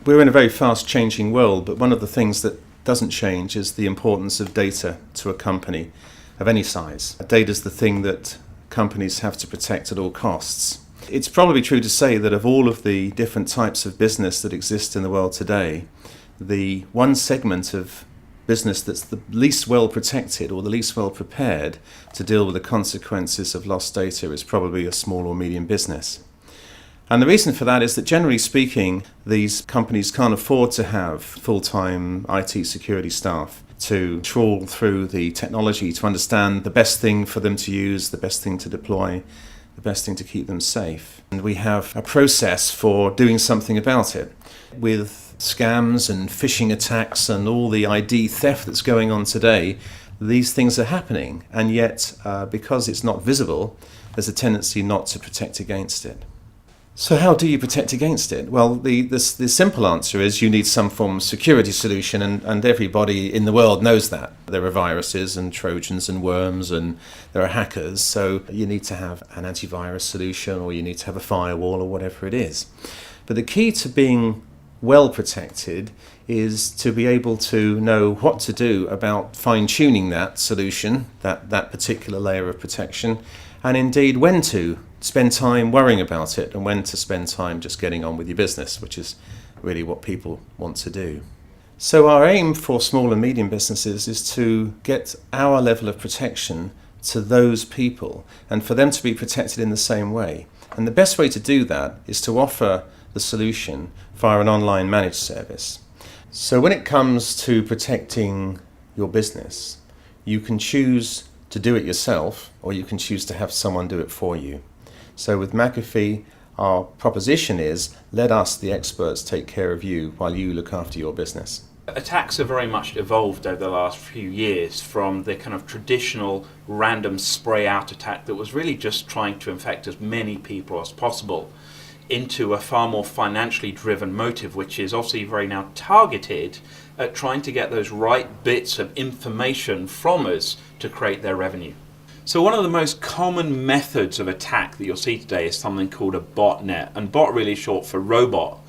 We're in a very fast changing world, but one of the things that doesn't change is the importance of data to a company of any size. Data is the thing that companies have to protect at all costs. It's probably true to say that of all of the different types of business that exist in the world today, the one segment of business that's the least well protected or the least well prepared to deal with the consequences of lost data is probably a small or medium business. And the reason for that is that generally speaking, these companies can't afford to have full-time IT security staff to trawl through the technology to understand the best thing for them to use, the best thing to deploy, the best thing to keep them safe. And we have a process for doing something about it. With scams and phishing attacks and all the ID theft that's going on today, these things are happening. And yet, because it's not visible, there's a tendency not to protect against it. So how do you protect against it? Well, the simple answer is you need some form of security solution, and everybody in the world knows that. There are viruses and Trojans and worms and there are hackers, so you need to have an antivirus solution or you need to have a firewall or whatever it is. But the key to being well protected is to be able to know what to do about fine-tuning that solution, that particular layer of protection, and indeed when to spend time worrying about it and when to spend time just getting on with your business, which is really what people want to do. So our aim for small and medium businesses is to get our level of protection to those people and for them to be protected in the same way. And the best way to do that is to offer the solution via an online managed service. So when it comes to protecting your business, you can choose to do it yourself or you can choose to have someone do it for you. So with McAfee, our proposition is, let us, the experts, take care of you while you look after your business. Attacks have very much evolved over the last few years from the kind of traditional random spray out attack that was really just trying to infect as many people as possible into a far more financially driven motive, which is obviously very now targeted at trying to get those right bits of information from us to create their revenue. So one of the most common methods of attack that you'll see today is something called a botnet, and bot really is short for robot.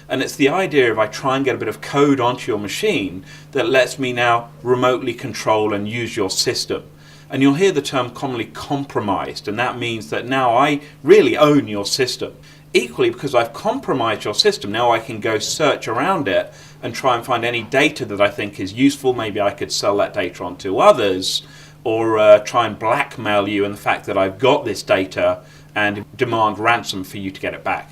And it's the idea of I try and get a bit of code onto your machine that lets me now remotely control and use your system. And you'll hear the term commonly compromised, and that means that now I really own your system. Equally, because I've compromised your system, now I can go search around it and try and find any data that I think is useful. Maybe I could sell that data on to others, or try and blackmail you in the fact that I've got this data and demand ransom for you to get it back.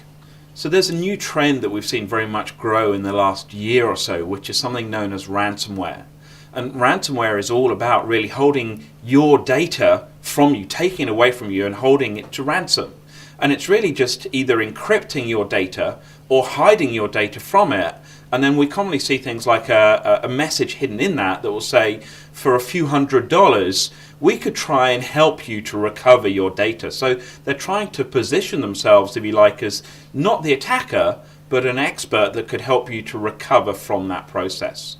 So there's a new trend that we've seen very much grow in the last year or so, which is something known as ransomware. And ransomware is all about really holding your data from you, taking it away from you and holding it to ransom. And it's really just either encrypting your data or hiding your data from it. And then we commonly see things like a message hidden in that will say, for a few $100s, we could try and help you to recover your data. So they're trying to position themselves, if you like, as not the attacker, but an expert that could help you to recover from that process.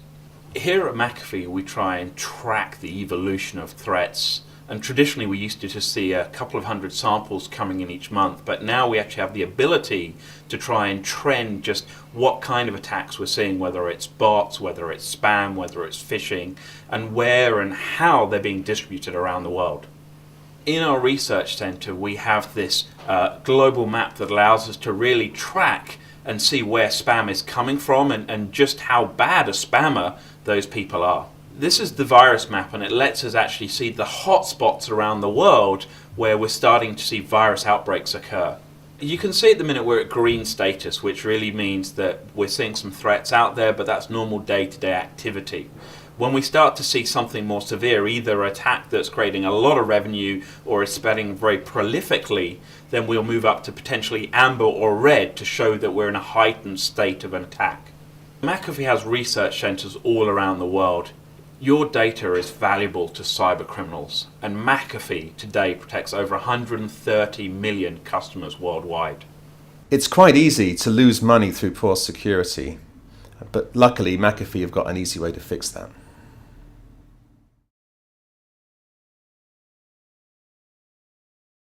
Here at McAfee, we try and track the evolution of threats. And traditionally, we used to just see a couple of hundred samples coming in each month, but now we actually have the ability to try and trend just what kind of attacks we're seeing, whether it's bots, whether it's spam, whether it's phishing, and where and how they're being distributed around the world. In our research center, we have this global map that allows us to really track and see where spam is coming from and just how bad a spammer those people are. This is the virus map, and it lets us actually see the hotspots around the world where we're starting to see virus outbreaks occur. You can see at the minute we're at green status, which really means that we're seeing some threats out there, but that's normal day-to-day activity. When we start to see something more severe, either an attack that's creating a lot of revenue or is spreading very prolifically, then we'll move up to potentially amber or red to show that we're in a heightened state of an attack. McAfee has research centers all around the world. Your data is valuable to cyber criminals, and McAfee today protects over 130 million customers worldwide. It's quite easy to lose money through poor security, but luckily McAfee have got an easy way to fix that.